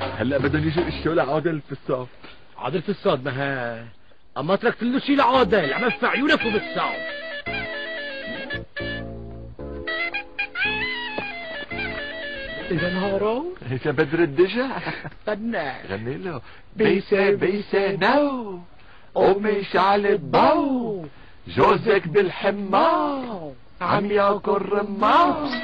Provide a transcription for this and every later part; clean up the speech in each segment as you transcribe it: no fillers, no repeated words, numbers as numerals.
هلا بدهم يجوا يشتوا لعادل في الصف. عادل في الصاد ما ها اما تركت له شي لعادل عم في عيونكم بالصوت. إذا نهارو هيك بدر الدجى بدنا غني له بيسة بيسة نو أمي شعلت بو جوزك بالحمام عم ياكل رمان.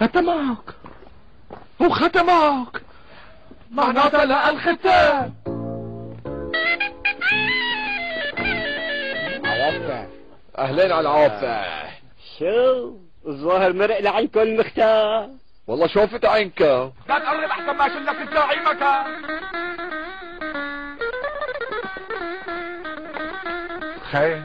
ختمك وختمك معناتها لا الختام. عوفة أهلين على العافية. شو الظاهر مرق لعينكم المختار. والله شوفت عينك. لا تقرب أحسن ما شلك تلاقي مكان. خير